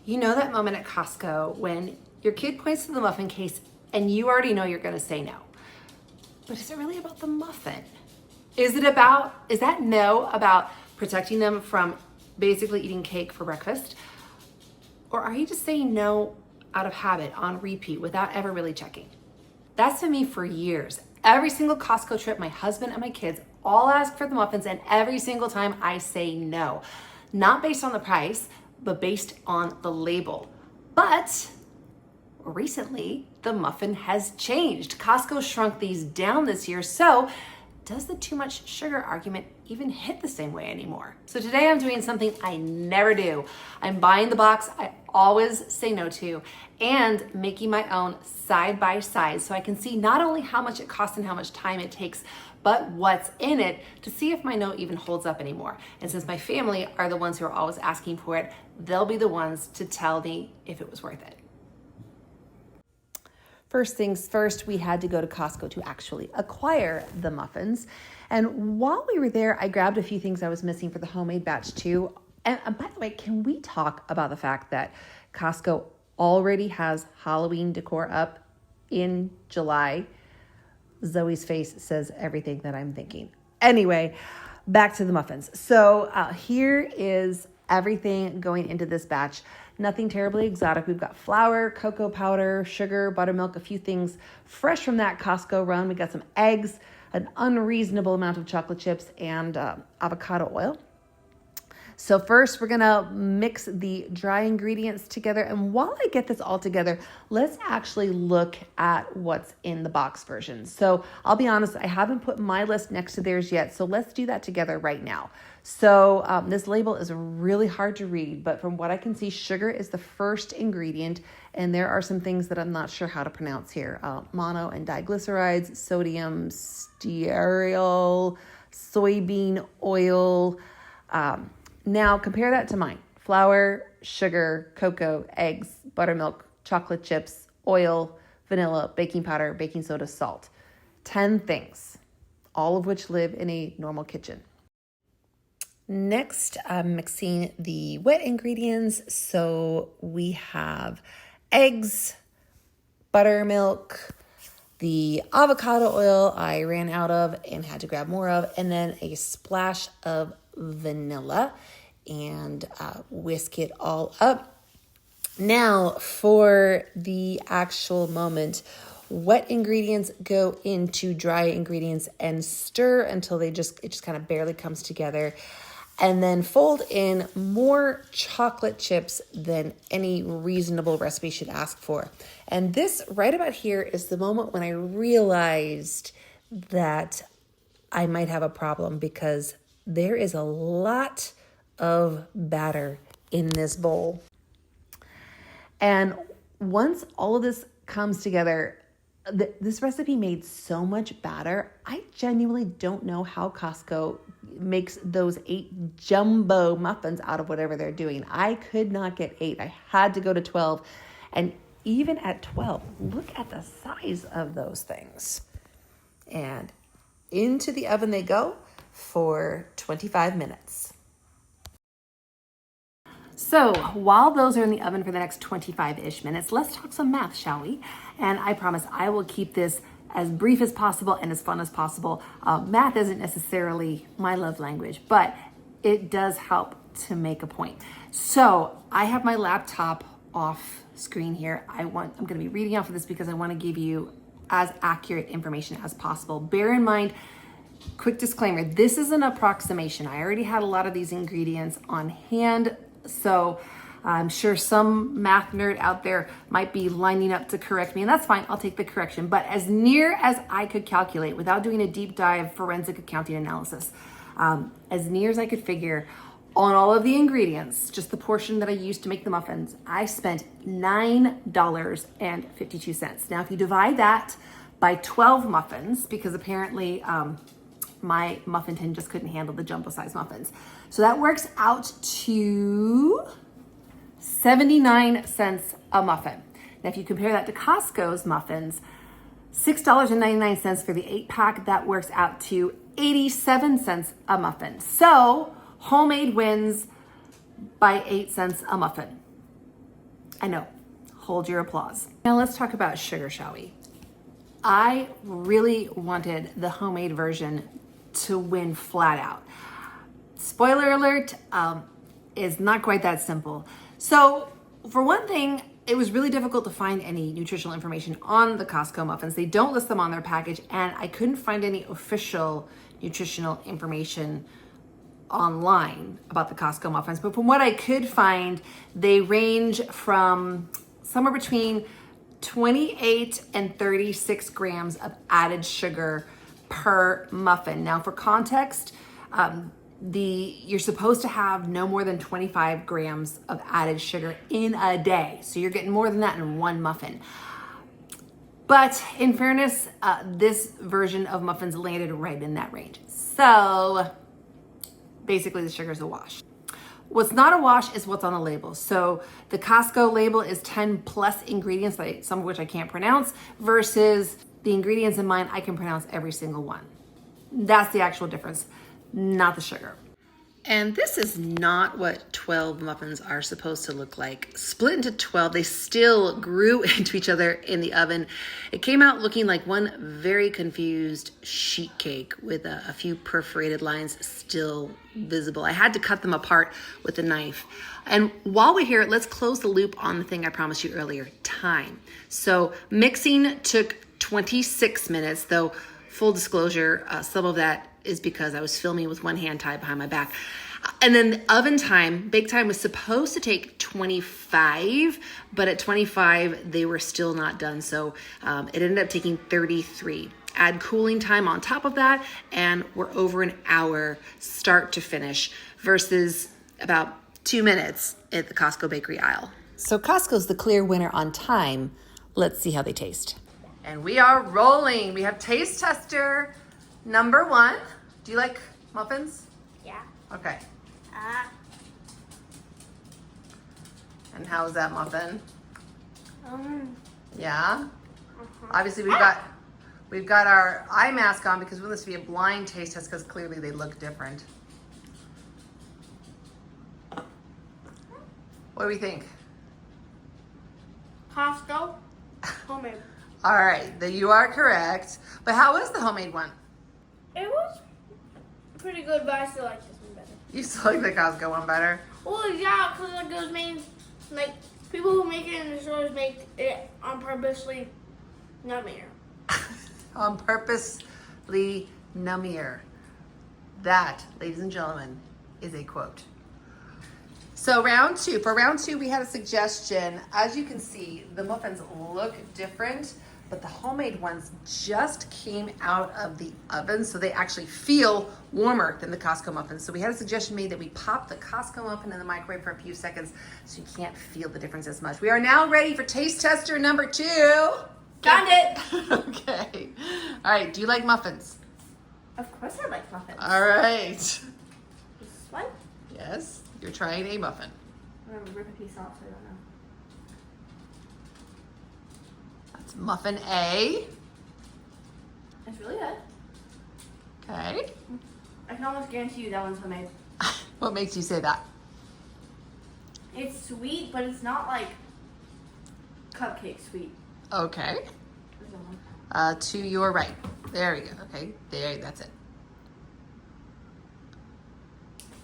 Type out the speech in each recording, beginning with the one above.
You know that moment at Costco when your kid points to the muffin case and you already know you're gonna say no. But is it really about the muffin? Is that no about protecting them from basically eating cake for breakfast? Or are you just saying no out of habit on repeat without ever really checking? That's been me for years. Every single Costco trip, my husband and my kids all ask for the muffins, and every single time I say no. Not based on the price, but based on the label. But recently, the muffin has changed. Costco shrunk these down this year, so does the too much sugar argument even hit the same way anymore? So today I'm doing something I never do. I'm buying the box I always say no to and making my own side by side so I can see not only how much it costs and how much time it takes, but what's in it to see if my no even holds up anymore. And since my family are the ones who are always asking for it, they'll be the ones to tell me if it was worth it. First things first, we had to go to Costco to actually acquire the muffins. And while we were there, I grabbed a few things I was missing for the homemade batch too. And by the way, can we talk about the fact that Costco already has Halloween decor up in July? Zoe's face says everything that I'm thinking. Anyway, back to the muffins. So here is everything going into this batch. Nothing terribly exotic. We've got flour, cocoa powder, sugar, buttermilk, a few things fresh from that Costco run. We got some eggs, an unreasonable amount of chocolate chips, and avocado oil. So first we're gonna mix the dry ingredients together. And while I get this all together, let's actually look at what's in the box version. So I'll be honest, I haven't put my list next to theirs yet. So let's do that together right now. So this label is really hard to read, but from what I can see, sugar is the first ingredient. And there are some things that I'm not sure how to pronounce here. Mono and diglycerides, sodium, stearyl, soybean oil. Now compare that to mine. Flour, sugar, cocoa, eggs, buttermilk, chocolate chips, oil, vanilla, baking powder, baking soda, salt. 10 things, all of which live in a normal kitchen. Next, I'm mixing the wet ingredients. So we have eggs, buttermilk, the avocado oil I ran out of and had to grab more of, and then a splash of vanilla, and whisk it all up. Now for the actual moment, wet ingredients go into dry ingredients and stir until it just kind of barely comes together. And then fold in more chocolate chips than any reasonable recipe should ask for. And this right about here is the moment when I realized that I might have a problem, because there is a lot of batter in this bowl. And once all of this comes together, this recipe made so much batter. I genuinely don't know how Costco makes those 8 jumbo muffins out of whatever they're doing. I could not get 8. I had to go to 12. And even at 12, look at the size of those things. And into the oven they go for 25 minutes. So while those are in the oven for the next 25-ish minutes, let's talk some math, shall we? And I promise I will keep this as brief as possible and as fun as possible. Math isn't necessarily my love language, but it does help to make a point. So I have my laptop off screen here. I'm going to be reading off of this because I want to give you as accurate information as possible. Bear in mind, quick disclaimer, this is an approximation. I already had a lot of these ingredients on hand, so I'm sure some math nerd out there might be lining up to correct me, and that's fine. I'll take the correction. But as near as I could calculate without doing a deep dive forensic accounting analysis, as near as I could figure on all of the ingredients, just the portion that I used to make the muffins, I spent $9.52. Now, if you divide that by 12 muffins, because apparently my muffin tin just couldn't handle the jumbo size muffins. So that works out to 79 cents a muffin. Now, if you compare that to Costco's muffins, $6.99 for the 8-pack, that works out to 87 cents a muffin. So homemade wins by 8 cents a muffin. I know. Hold your applause. Now let's talk about sugar, shall we? I really wanted the homemade version to win flat out. Spoiler alert, is not quite that simple. So for one thing, it was really difficult to find any nutritional information on the Costco muffins. They don't list them on their package, and I couldn't find any official nutritional information online about the Costco muffins. But from what I could find, they range from somewhere between 28 and 36 grams of added sugar per muffin. Now, for context, you're supposed to have no more than 25 grams of added sugar in a day. So you're getting more than that in one muffin. But in fairness, this version of muffins landed right in that range. So basically the sugar's a wash. What's not a wash is what's on the label. So the Costco label is 10 plus ingredients, some of which I can't pronounce, versus the ingredients in mine, I can pronounce every single one. That's the actual difference, not the sugar. And this is not what 12 muffins are supposed to look like. Split into 12, they still grew into each other in the oven. It came out looking like one very confused sheet cake with a few perforated lines still visible. I had to cut them apart with a knife. And while we're here, let's close the loop on the thing I promised you earlier, time. So mixing took 26 minutes, though full disclosure, some of that is because I was filming with one hand tied behind my back. And then the oven time, bake time, was supposed to take 25, but at 25, they were still not done. So it ended up taking 33. Add cooling time on top of that, and we're over an hour start to finish versus about 2 minutes at the Costco bakery aisle. So Costco's the clear winner on time. Let's see how they taste. And we are rolling. We have taste tester number 1. Do you like muffins? Yeah. Okay. And how's that muffin? Yeah. Obviously we've got our eye mask on because we want this to be a blind taste test because clearly they look different. What do we think? Costco, homemade. All right, you are correct. But how was the homemade one? It was pretty good, but I still like this one better. You still like the Costco one better? Well, yeah, because like it was made, like people who make it in the stores make it on purposely nummier. On purposely nummier. That, ladies and gentlemen, is a quote. So for round two, we had a suggestion. As you can see, the muffins look different, but the homemade ones just came out of the oven, so they actually feel warmer than the Costco muffins. So we had a suggestion made that we pop the Costco muffin in the microwave for a few seconds so you can't feel the difference as much. We are now ready for taste tester number 2. Found it. Okay. All right, do you like muffins? Of course I like muffins. All right. This one? Yes, you're trying a muffin. I'm gonna rip a piece off so I don't know. That's muffin A. It's really good. Okay. I can almost guarantee you that one's homemade. What makes you say that? It's sweet, but it's not like cupcake sweet. Okay. There's that one. To your right. There we go. Okay, that's it.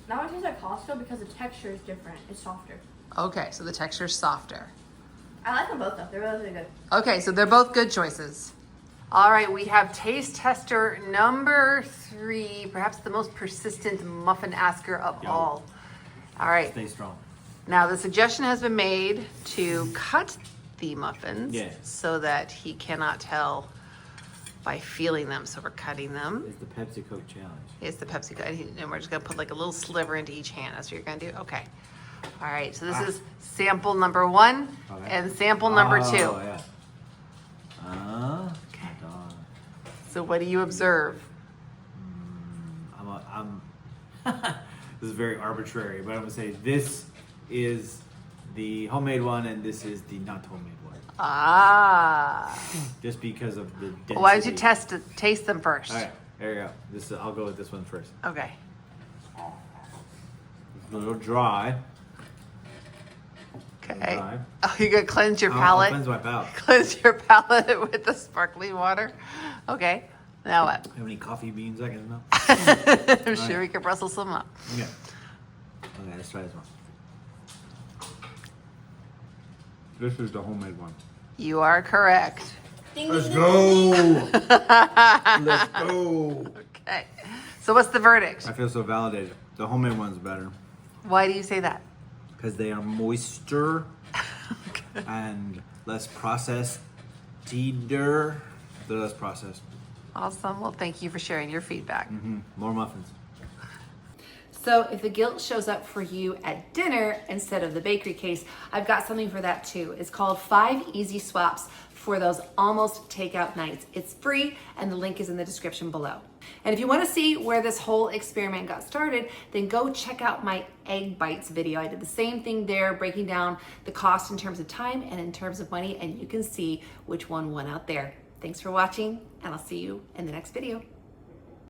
That one tastes like Costco because the texture is different. It's softer. Okay, so the texture's softer. I like them both though. They're really good. Okay, so they're both good choices. All right, we have taste tester number 3, perhaps the most persistent muffin asker of all. All right. Stay strong. Now the suggestion has been made to cut the muffins so that he cannot tell by feeling them. So we're cutting them. It's the Pepsi Coke challenge. It's the Pepsi Coke, and we're just gonna put like a little sliver into each hand. That's what you're gonna do. Okay. All right. So this is sample number 1 and sample number 2. Oh yeah. Okay. So what do you observe? This is very arbitrary, but I'm gonna say this is the homemade one and this is the not homemade one. Ah. Just because of the density. Why don't you taste them first? All right, there you go. I'll go with this one first. Okay. It's a little dry. Okay. Right. Oh, you're gonna cleanse your I'll palate? cleanse my palate. Cleanse your palate with the sparkling water. Okay. Now what? Have any coffee beans I can smell? I'm sure we can rustle some up. Yeah. Okay, let's try this one. This is the homemade one. You are correct. Ding, Let's ding, go. Let's go. Okay. So what's the verdict? I feel so validated. The homemade one's better Why do you say that? because they are moister Okay. and less processed. They're less processed. Awesome. Well, thank you for sharing your feedback. More muffins. So if the guilt shows up for you at dinner instead of the bakery case, I've got something for that too. It's called 5 Easy Swaps for those almost takeout nights. It's free and the link is in the description below. And if you want to see where this whole experiment got started, then go check out my egg bites video. I did the same thing there, breaking down the cost in terms of time and in terms of money, and you can see which one won out there. Thanks for watching, and I'll see you in the next video.